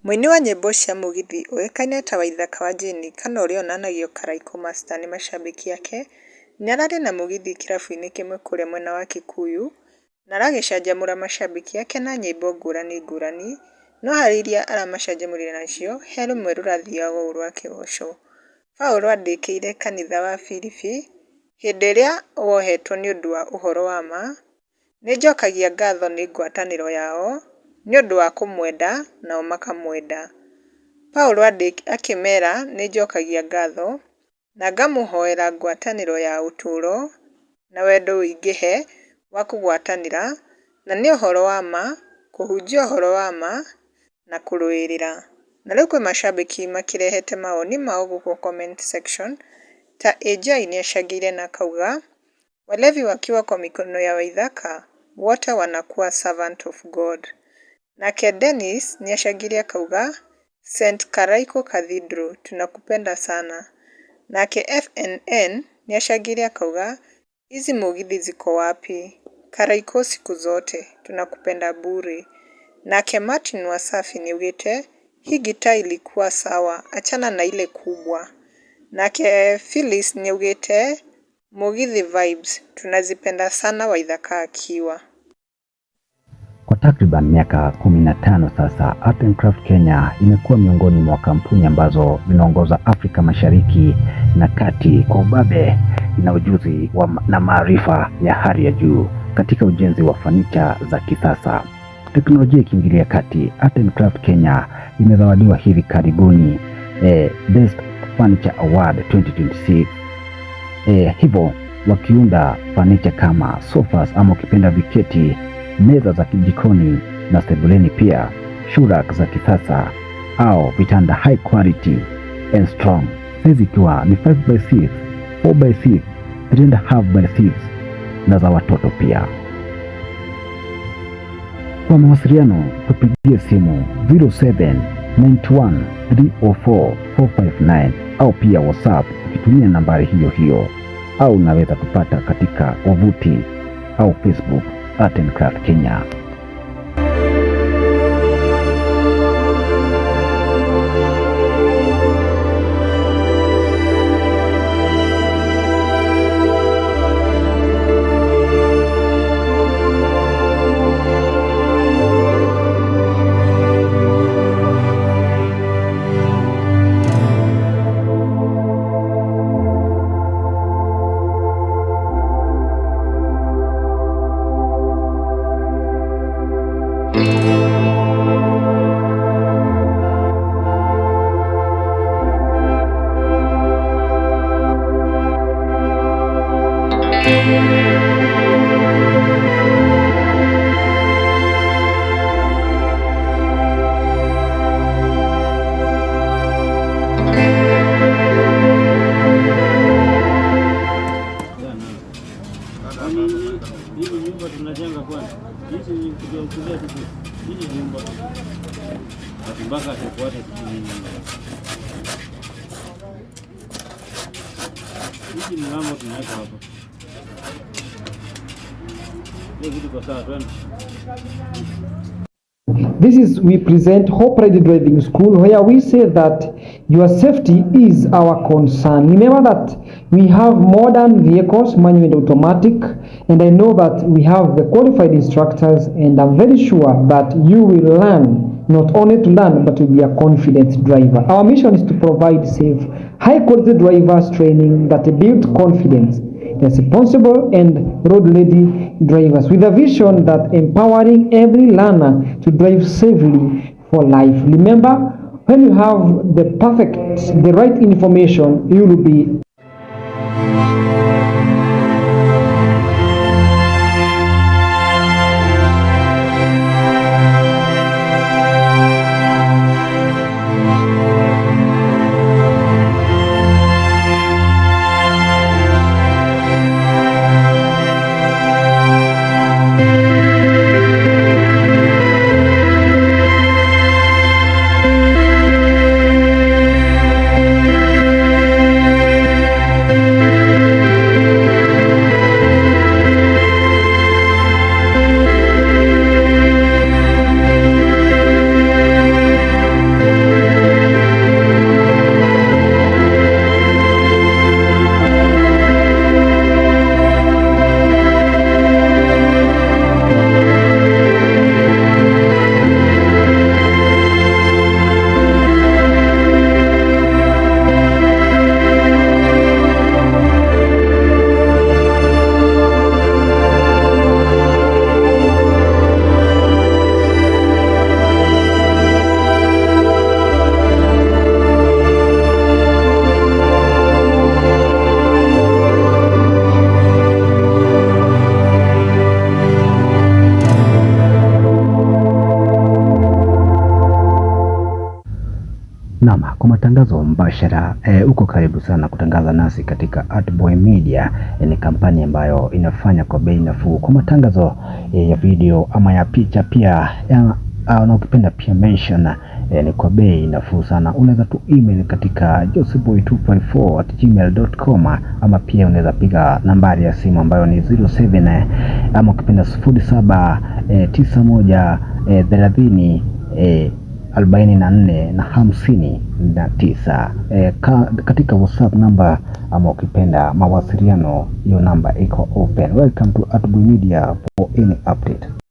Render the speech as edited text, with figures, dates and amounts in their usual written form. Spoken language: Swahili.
Mũini wa nyĩmbo cia mũgithi ũĩkaine ta Waithaka wa Jane kana ũrĩa onanagio Karaiko Master nĩ macambĩki ake, nĩararĩ na mũgithi kĩrabu-inĩ kĩmwe kũrĩa mwena wa Kikuyu na aragĩcanjamũra macambĩki ake na nyĩmbo ngũrani ngũrani, no harĩ iria aramacanjamũrire nacio he rũmwe rũrathiaga ũũ rwa kĩgoco. Paul andĩkĩire kanitha wa Filipi hĩndĩ ĩrĩa wohetwo nĩ ũndũ wa ũhoro wa ma: nĩnjokagia ngatho nĩ ngwatanĩro yao nĩ ũndũ wa kũmwenda nao makamwenda. Paul akĩmera nĩnjokagia ngatho na ngamũhoera ngwatanĩro ya ũtũũro na wendo ũingĩhe wa kũgwatanĩra na nĩ ũhoro wa ma, kũhunjia ũhoro wa ma na kũrũĩrĩra. Na rĩu kwĩ macambĩki makĩrehete mawoni mao gũkũ comment section, ta AJ nĩacangĩire na akauga walevi wakiwa kwa mikono ya Waithaka wote wanakuwa servant of God. Nake Dennis nĩacangĩire akauga St. Karaiko Cathedral tunakupenda sana. Nake FNN nĩacangĩire akauga hizi mũgithi ziko wapi? Karaiko siku zote tunakupenda bure. Nake Martin Wasafi nĩaugĩte hii gitaa ilikuwa sawa, achana na ile kubwa. Nake Phyllis nĩaugĩte mũgithi vibes tunazipenda sana Waithaka akiwa. Kwa takriban miaka 15 sasa, Art and Craft Kenya imekuwa miongoni mwa kampuni ambazo zinaongoza Afrika Mashariki na Kati kwa ubabe na ujuzi na maarifa ya hali ya juu katika ujenzi wa fanicha za kisasa. Teknolojia ikiingilia kati, Art and Craft Kenya imezawadiwa hivi karibuni Best Furniture Award 2026. Hivyo wakiunda fanicha kama sofas ama ukipenda viketi, meza za kijikoni na sebuleni, pia shurak za kisasa au vitanda high quality and strong, size ikiwa ni 5x6, 4x6, 3.5x6 na za watoto pia. Kwa mawasiliano tupigie simu 0791304459 au pia WhatsApp ukitumia nambari hiyo hiyo, au unaweza kupata katika wavuti au Facebook Art and Craft Kenya. Hizi nyumba tunajenga kwanza. Hizi ni kuja hizi nyumba. Mpaka tufuate hizi mlango tunaweka hapa. Hiyo vitu kwa sawa twende. we present Hope Ready Driving School, where we say that your safety is our concern. Remember that we have modern vehicles, manual and automatic, and I know that we have the qualified instructors, and I'm very sure that you will learn, not only to learn, but to be a confident driver. Our mission is to provide safe, high-quality drivers training that build confidence, responsible and road-ready drivers, with a vision that empowering every learner to drive safely for life. Remember, when you have the right information, you will be Naam, kwa matangazo mbashara uko karibu sana kutangaza nasi katika Artboy Media. Ni kampani ambayo inafanya kwa bei nafuu kwa matangazo ya video ama ya picha pia na ukipenda pia mention ni kwa bei nafuu sana. Unaweza tu email katika joseboy254@gmail.com ama pia unaweza piga nambari ya simu ambayo ni 07 ama ukipenda 0791 30 44 na 59 katika WhatsApp namba ama ukipenda mawasiliano, hiyo namba iko open. Welcome to Artboy Media for any update.